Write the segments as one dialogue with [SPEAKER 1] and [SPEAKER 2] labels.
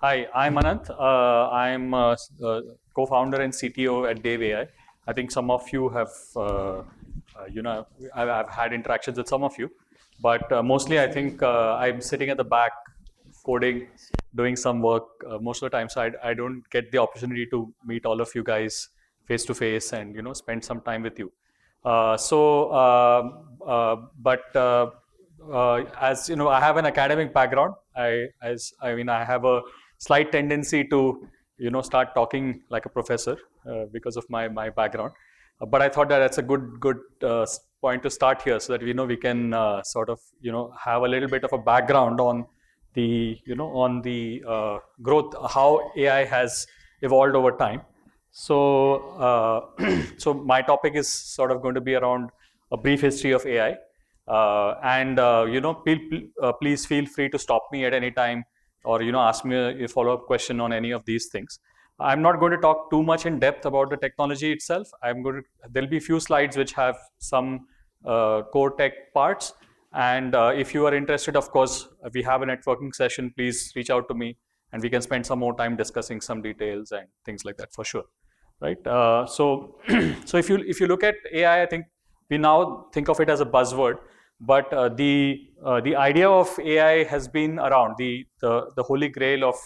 [SPEAKER 1] Hi, I'm Anant. I'm co-founder and CTO at DaveAI. I think some of you have, I've had interactions with some of you, but mostly I think I'm sitting at the back coding, doing some work most of the time. So I don't get the opportunity to meet all of you guys face to face and spend some time with you. As you know, I have an academic background. I have a slight tendency to start talking like a professor because of my background. But I thought that that's a good point to start here, so that we can sort of have a little bit of a background on the growth, how AI has evolved over time. So my topic is sort of going to be around a brief history of AI, please feel free to stop me at any time, or ask me a follow-up question on any of these things. I'm not going to talk too much in depth about the technology itself. There'll be a few slides which have some core tech parts, and if you are interested, of course, we have a networking session. Please reach out to me, and we can spend some more time discussing some details and things like that for sure, right? So if you look at AI, I think we now think of it as a buzzword, but the idea of AI has been around, the holy grail of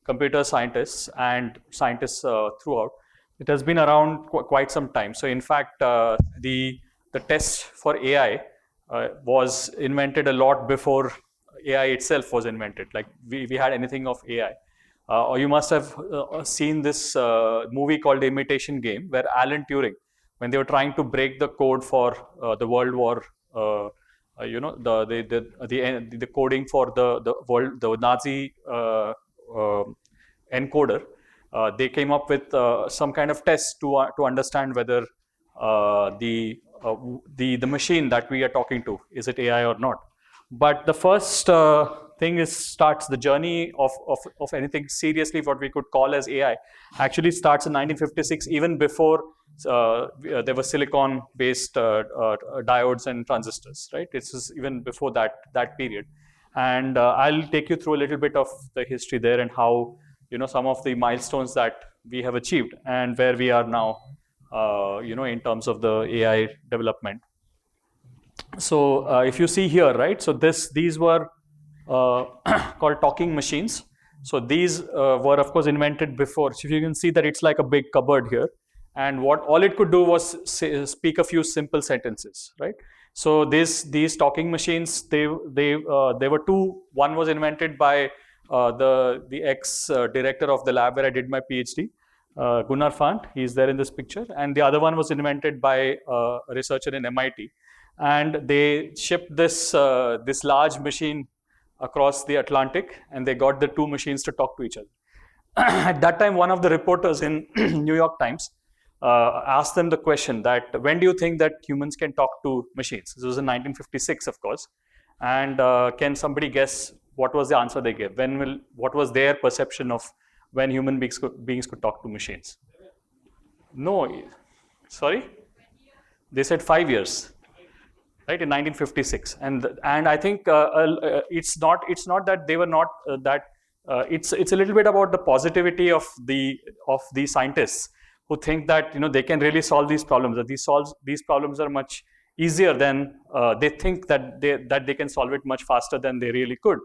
[SPEAKER 1] computer scientists and scientists throughout. It has been around quite some time. So in fact, the test for AI was invented a lot before AI itself was invented. Like we had anything of AI. Or you must have seen this movie called The Imitation Game, where Alan Turing, when they were trying to break the code for the World War, the coding for the Nazi encoder, they came up with some kind of test to understand whether the machine that we are talking to, is it AI or not. But the first thing starts the journey of anything seriously what we could call as AI actually starts in 1956, even before there were silicon-based diodes and transistors, right? It's even before that period. And I'll take you through a little bit of the history there, and how some of the milestones that we have achieved and where we are now, in terms of the AI development. So if you see here, right, so these were called talking machines. So these were, of course, invented before. So if you can see that it's like a big cupboard here, and all it could do was speak a few simple sentences, right? So these talking machines, they were two. One was invented by the ex director of the lab where I did my PhD, Gunnar Fant. He's there in this picture, and the other one was invented by a researcher in MIT. And they shipped this large machine across the Atlantic, and they got the two machines to talk to each other. At that time, one of the reporters in New York Times asked them the question that, when do you think that humans can talk to machines? This was in 1956, of course. And can somebody guess what was the answer they gave? What was their perception of when human beings could talk to machines? No, sorry? They said 5 years. Right, in 1956, and I think it's not that they were not that. It's a little bit about the positivity of the scientists who think that they can really solve these problems. That these problems are much easier than they think that they can solve it much faster than they really could.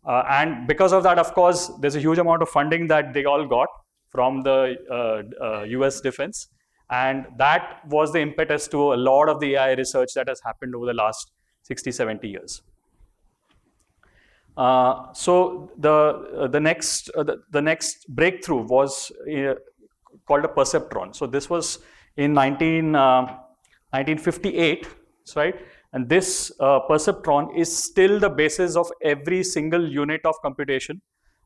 [SPEAKER 1] And because of that, of course, there's a huge amount of funding that they all got from the US defense. And that was the impetus to a lot of the AI research that has happened over the last 60, 70 years. So the next breakthrough was called a perceptron. So this was in 1958, right? And this perceptron is still the basis of every single unit of computation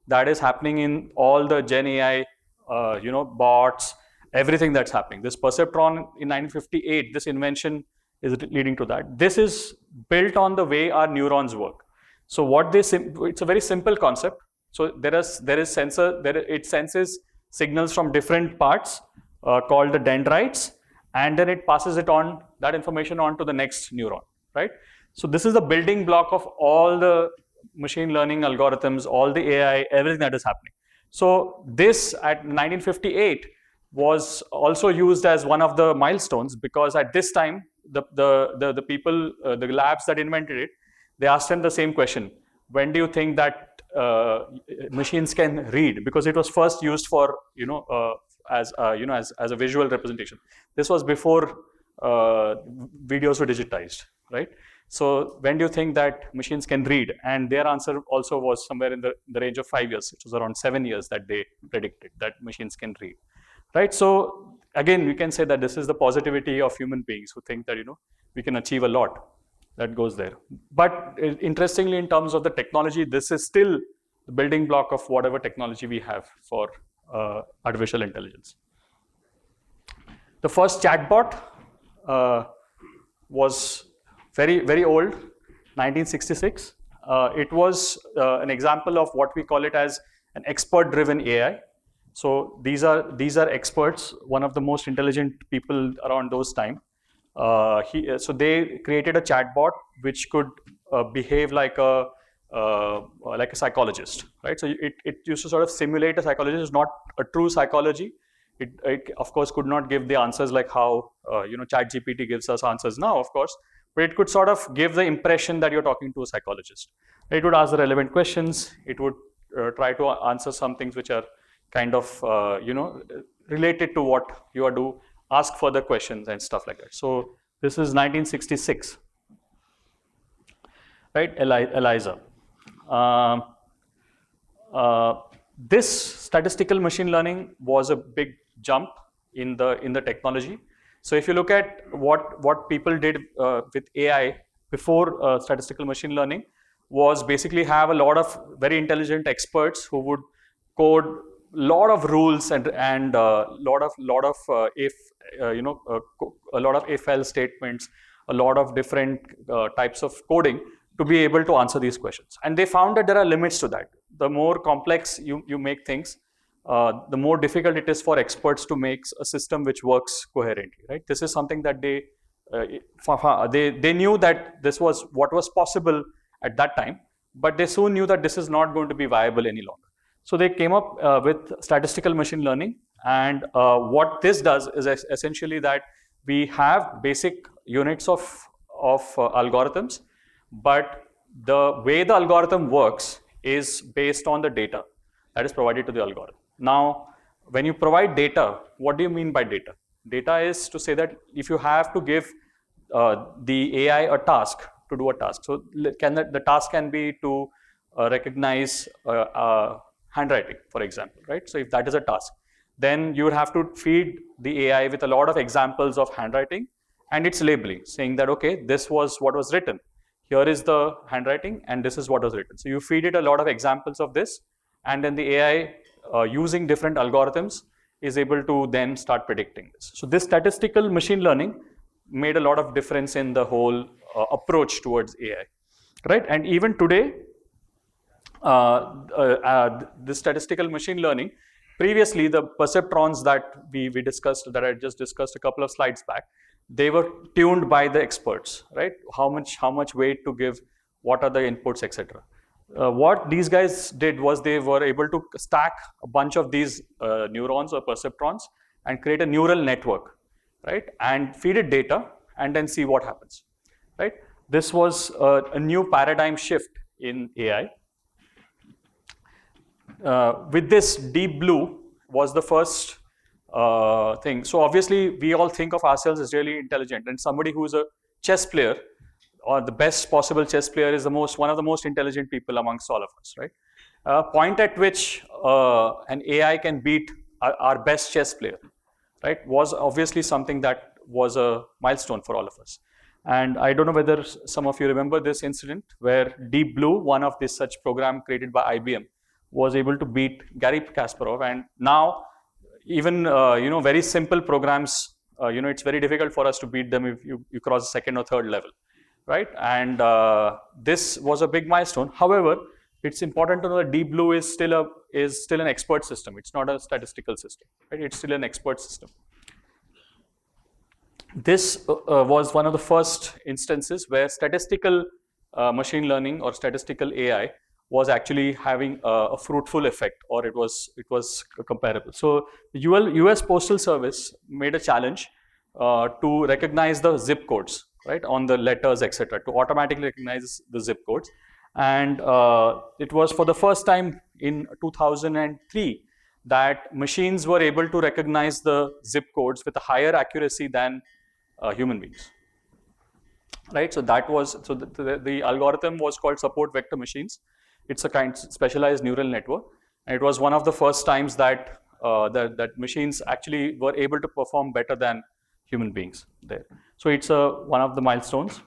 [SPEAKER 1] that is happening in all the Gen AI, bots, everything that's happening. This perceptron in 1958, this invention is leading to that. This is built on the way our neurons work. So it's a very simple concept. So there is sensor, it senses signals from different parts called the dendrites, and then it passes that information on to the next neuron, right? So this is the building block of all the machine learning algorithms, all the AI, everything that is happening. So this at 1958 was also used as one of the milestones, because at this time, the people, the labs that invented it, they asked them the same question: when do you think that machines can read? Because it was first used for as a visual representation. This was before videos were digitized, right? So when do you think that machines can read? And their answer also was somewhere in the range of 5 years. It was around 7 years that they predicted that machines can read, right? So again, we can say that this is the positivity of human beings who think that we can achieve a lot. That goes there. But interestingly, in terms of the technology, this is still the building block of whatever technology we have for artificial intelligence. The first chatbot was very, very old, 1966. It was an example of what we call it as an expert-driven AI. So these are experts, one of the most intelligent people around those time. So they created a chatbot which could behave like a psychologist, right? So it used to sort of simulate a psychologist. It's not a true psychology. It of course could not give the answers like how ChatGPT gives us answers now, of course, but it could sort of give the impression that you're talking to a psychologist. It would ask the relevant questions. It would try to answer some things which are kind of related to what you are doing. Ask further questions and stuff like that. So this is 1966, right? ELIZA. This statistical machine learning was a big jump in the technology. So if you look at what people did with AI before statistical machine learning, was basically have a lot of very intelligent experts who would code lot of rules and lot of if-else statements, a lot of different types of coding to be able to answer these questions. And they found that there are limits to that. The more complex you make things, the more difficult it is for experts to make a system which works coherently, right? This is something that they knew that this was what was possible at that time, but they soon knew that this is not going to be viable any longer. So they came up with statistical machine learning, and what this does is essentially that we have basic units of algorithms, but the way the algorithm works is based on the data that is provided to the algorithm. Now, when you provide data, what do you mean by data? Data is to say that if you have to give the AI a task to do a task, so the task can be to recognize handwriting, for example, right? So if that is a task, then you would have to feed the AI with a lot of examples of handwriting and its labeling, saying that, okay, this was what was written. Here is the handwriting, and this is what was written. So you feed it a lot of examples of this, and then the AI, using different algorithms, is able to then start predicting this. So this statistical machine learning made a lot of difference in the whole approach towards AI, right? And even today, this statistical machine learning, previously the perceptrons that we discussed, that I just discussed a couple of slides back, they were tuned by the experts, right? How much weight to give, what are the inputs, etc. What these guys did was they were able to stack a bunch of these neurons or perceptrons and create a neural network, right? And feed it data and then see what happens, right? This was a new paradigm shift in AI. With this, Deep Blue was the first thing. So obviously, we all think of ourselves as really intelligent, and somebody who is a chess player, or the best possible chess player, is one of the most intelligent people amongst all of us, right? Point at which an AI can beat our best chess player, right, was obviously something that was a milestone for all of us. And I don't know whether some of you remember this incident where Deep Blue, one of this such program created by IBM, was able to beat Garry Kasparov. And now, even very simple programs, it's very difficult for us to beat them if you cross the second or third level, right? And this was a big milestone. However, it's important to know that Deep Blue is still an expert system. It's not a statistical system, right? It's still an expert system. This was one of the first instances where statistical machine learning or statistical AI was actually having a fruitful effect, or it was comparable. So the US Postal Service made a challenge to recognize the zip codes, right, on the letters, etc., to automatically recognize the zip codes. And it was for the first time in 2003 that machines were able to recognize the zip codes with a higher accuracy than human beings. Right, so that was the algorithm was called support vector machines. It's a kind of specialized neural network, and it was one of the first times that that machines actually were able to perform better than human beings there. So it's one of the milestones.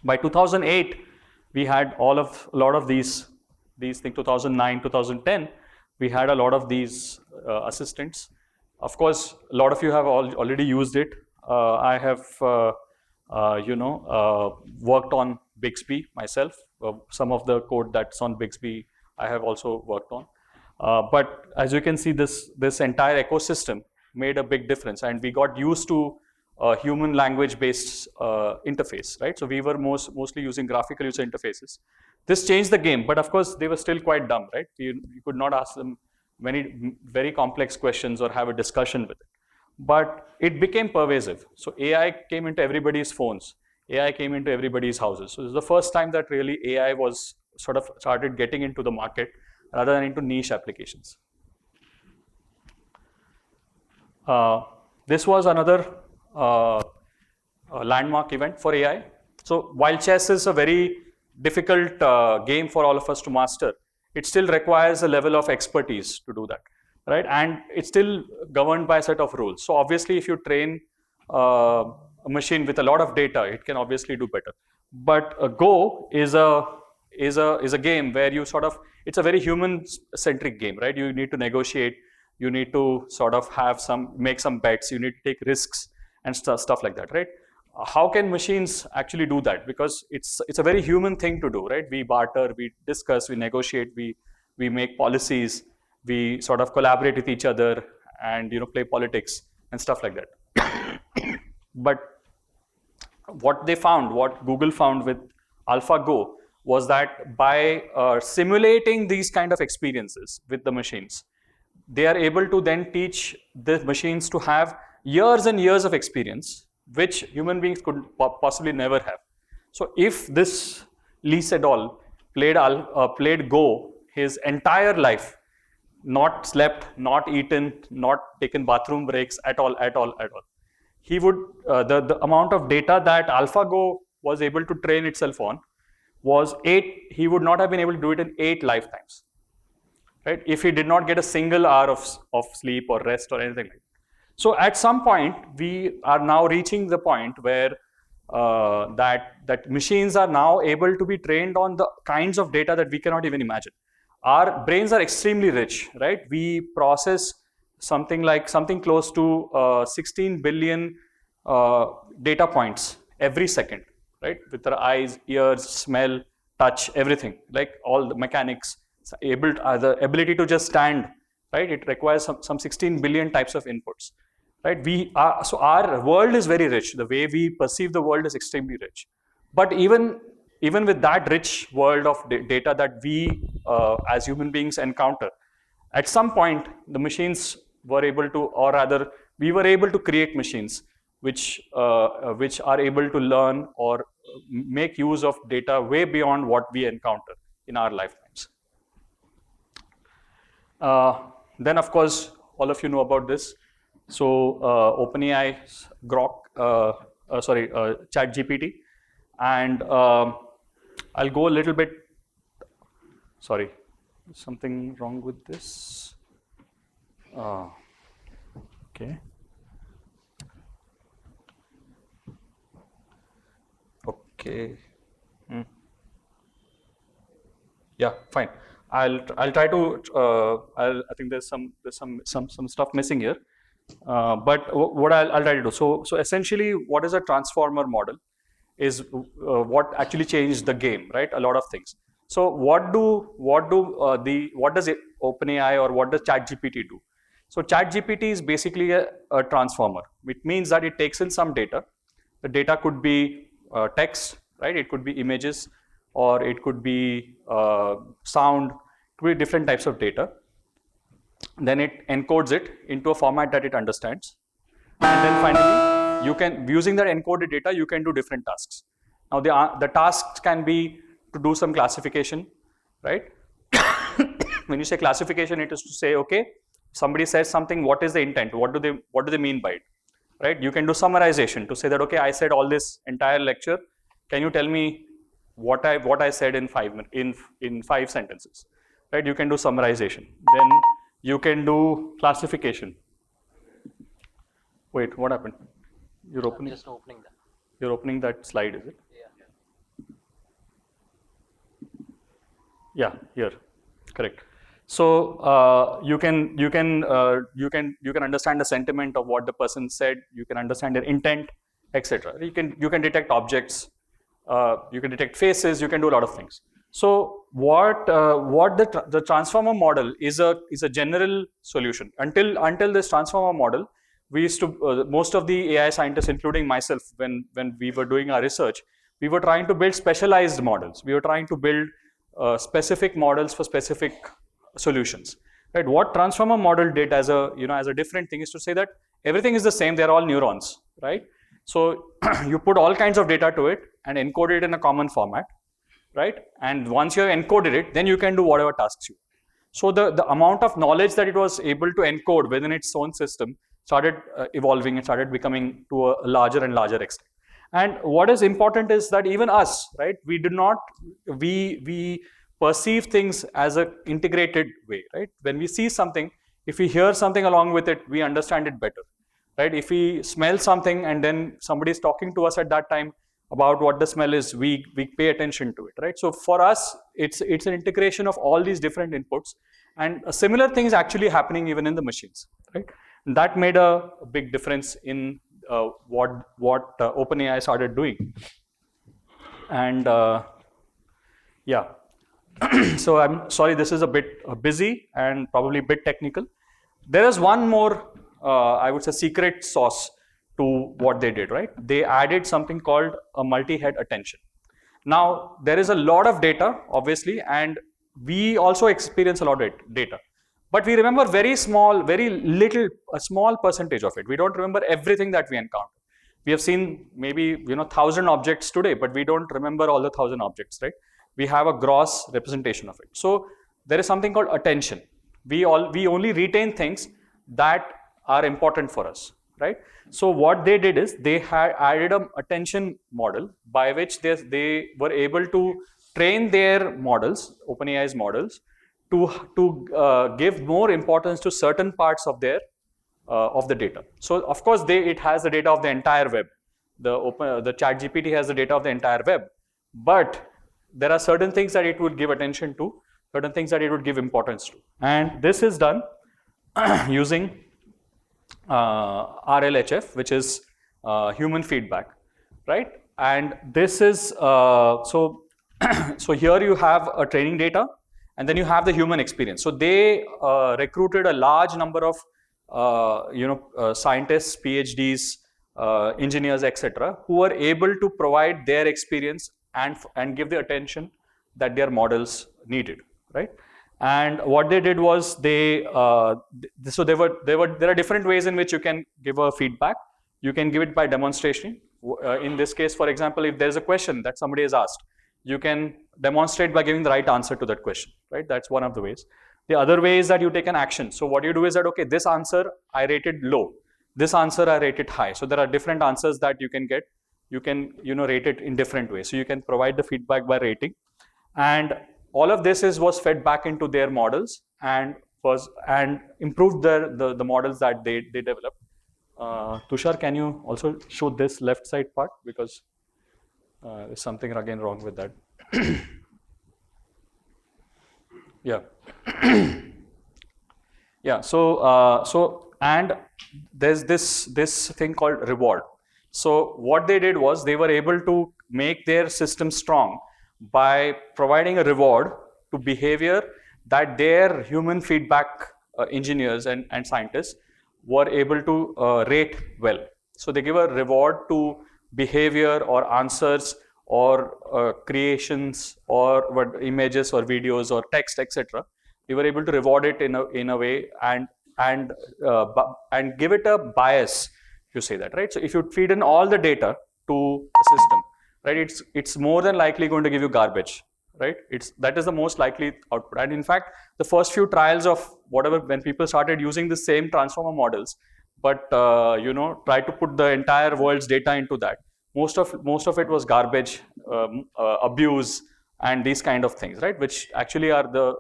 [SPEAKER 1] By 2008, we had a lot of these things. 2009, 2010, we had a lot of these assistants. Of course, a lot of you have already used it. I have worked on Bixby myself. Some of the code that's on Bixby I have also worked on. But as you can see, this entire ecosystem made a big difference, and we got used to human language based interface, right? So we were mostly using graphical user interfaces. This changed the game, but of course they were still quite dumb, right? You could not ask them many very complex questions or have a discussion with it. But it became pervasive. So AI came into everybody's phones. AI came into everybody's houses. So this is the first time that really AI was sort of started getting into the market rather than into niche applications. This was another landmark event for AI. So while chess is a very difficult game for all of us to master, it still requires a level of expertise to do that. Right, and it's still governed by a set of rules. So obviously, if you train a machine with a lot of data, it can obviously do better. But Go is a game where you it's a very human-centric game, right? You need to negotiate, you need to sort of make some bets, you need to take risks and stuff like that, right? How can machines actually do that? Because it's a very human thing to do, right? We barter, we discuss, we negotiate, we make policies. We sort of collaborate with each other and play politics and stuff like that. But what Google found with AlphaGo was that by simulating these kind of experiences with the machines, they are able to then teach the machines to have years and years of experience, which human beings could possibly never have. So if this Lee Sedol played Go his entire life, not slept, not eaten, not taken bathroom breaks at all. He would the amount of data that AlphaGo was able to train itself on was 8. He would not have been able to do it in 8 lifetimes, right? If he did not get a single hour of sleep or rest or anything like that. So at some point, we are now reaching the point where that machines are now able to be trained on the kinds of data that we cannot even imagine. Our brains are extremely rich, right? We process something close to 16 billion data points every second, right? With our eyes, ears, smell, touch, everything, like all the mechanics, the ability to just stand, right? It requires some 16 billion types of inputs, right? So our world is very rich. The way we perceive the world is extremely rich. But even with that rich world of data that we as human beings encounter, at some point the machines were able to, or rather we were able to create machines which are able to learn or make use of data way beyond what we encounter in our lifetimes. Then of course all of you know about this. So OpenAI ChatGPT, and I'll go a little bit, sorry, something wrong with this. Okay. Okay. Yeah, fine. I'll try to. I think there's some stuff missing here. But what I'll try to do. So essentially, what is a transformer model? Is what actually changed the game, right? A lot of things. So what does OpenAI or what does ChatGPT do? So ChatGPT is basically a transformer. It means that it takes in some data. The data could be text, right? It could be images, or it could be sound, it could be different types of data. Then it encodes it into a format that it understands. And then finally, you can, using that encoded data, you can do different tasks. Now the tasks can be to do some classification, right? When you say classification, it is to say, okay, somebody says something, what is the intent? What do they mean by it? Right? You can do summarization to say that, okay, I said all this entire lecture. Can you tell me what I said in 5 sentences? Right? You can do summarization. Then you can do classification. Wait, what happened? You're opening.
[SPEAKER 2] Just opening that.
[SPEAKER 1] You're opening that slide, is it?
[SPEAKER 2] Yeah.
[SPEAKER 1] Yeah, here, correct. So you can understand the sentiment of what the person said. You can understand their intent, etc. You can detect objects. You can detect faces. You can do a lot of things. So what the transformer model is a general solution. Until this transformer model, we used to most of the AI scientists, including myself, when we were doing our research, we were trying to build specialized models. We were trying to build specific models for specific solutions, right? What transformer model did as a different thing is to say that everything is the same. They're all neurons, right? So you put all kinds of data to it and encode it in a common format, right? And once you have encoded it, then you can do whatever tasks you. So the amount of knowledge that it was able to encode within its own system started evolving and started becoming to a larger and larger extent. And what is important is that even us, right? We perceive things as an integrated way, right? When we see something, if we hear something along with it, we understand it better, right? If we smell something and then somebody is talking to us at that time about what the smell is, we pay attention to it, right? So for us, it's an integration of all these different inputs, and a similar thing is actually happening even in the machines, right? And that made a big difference in what OpenAI started doing. And yeah. So I'm sorry, this is a bit busy and probably a bit technical. There is one more, I would say, secret sauce to what they did, right? They added something called a multi-head attention. Now, there is a lot of data, obviously, and we also experience a lot of data. But we remember very little, a small percentage of it. We don't remember everything that we encounter. We have seen maybe 1,000 objects today, but we don't remember all the 1,000 objects, right? We have a gross representation of it. So there is something called attention. We only retain things that are important for us, right? So what they did is they had added an attention model by which they were able to train their models, OpenAI's models, to give more importance to certain parts of their of the data. So of course it has the data of the entire web. The ChatGPT has the data of the entire web, but there are certain things that it would give attention to, certain things that it would give importance to. And this is done using RLHF, which is human feedback, right? And this is, so here you have a training data, and then you have the human experience. So they recruited a large number of scientists, PhDs, engineers, etc., who were able to provide their experience and give the attention that their models needed, right? And what they did was there are different ways in which you can give a feedback. You can give it by demonstration. In this case, for example, if there is a question that somebody has asked, you can demonstrate by giving the right answer to that question, right? That's one of the ways. The other way is that you take an action. So what you do is that, okay, this answer I rated low, this answer I rated high. So there are different answers that you can get. You can rate it in different ways. So you can provide the feedback by rating, and all of this was fed back into their models and improved the models that they developed. Tushar, can you also show this left side part, because there's something again wrong with that. Yeah. Yeah. So and there's this thing called reward. So what they did was they were able to make their system strong by providing a reward to behavior that their human feedback engineers and scientists were able to rate well. So they give a reward to behavior or answers or creations or what images or videos or text, etc., we were able to reward it in a way and give it a bias. You say that, right? So if you feed in all the data to a system, right, it's more than likely going to give you garbage, right? That is the most likely output. And in fact, the first few trials of whatever, when people started using the same transformer models, but try to put the entire world's data into that, most of it was garbage, abuse, and these kind of things, right? Which actually are the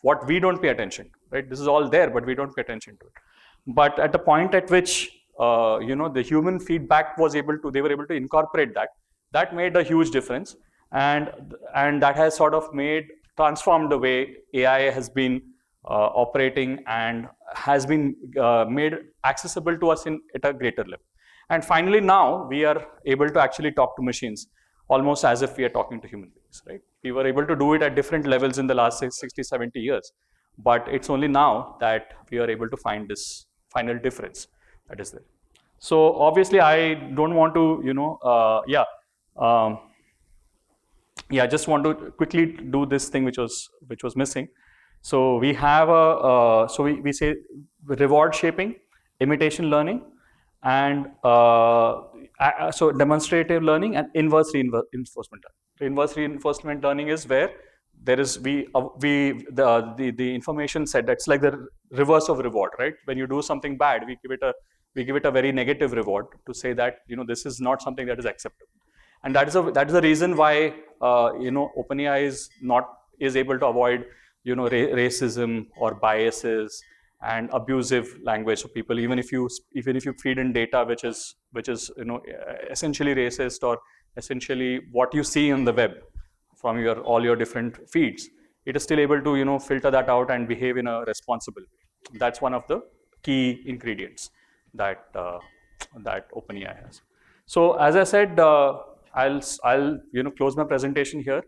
[SPEAKER 1] what we don't pay attention to, right? This is all there, but we don't pay attention to it. But at the point at which the human feedback they were able to incorporate that made a huge difference, and that has sort of transformed the way AI has been operating and has been made accessible to us at a greater level. And finally, now we are able to actually talk to machines almost as if we are talking to human beings, right? We were able to do it at different levels in the last 60, 70 years, but it's only now that we are able to find this final difference that is there. So obviously, I don't want to, just want to quickly do this thing which was missing. So we have we say reward shaping, imitation learning, and so demonstrative learning and inverse reinforcement learning. Inverse reinforcement learning is where there is the information set that's like the reverse of reward, right? When you do something bad, we give it a very negative reward to say that this is not something that is acceptable. And that is the reason why OpenAI is able to avoid racism or biases and abusive language. So people, even if you feed in data which is essentially racist or essentially what you see on the web from all your different feeds, it is still able to filter that out and behave in a responsible way. That's one of the key ingredients that OpenAI has. So as I said, I'll close my presentation here.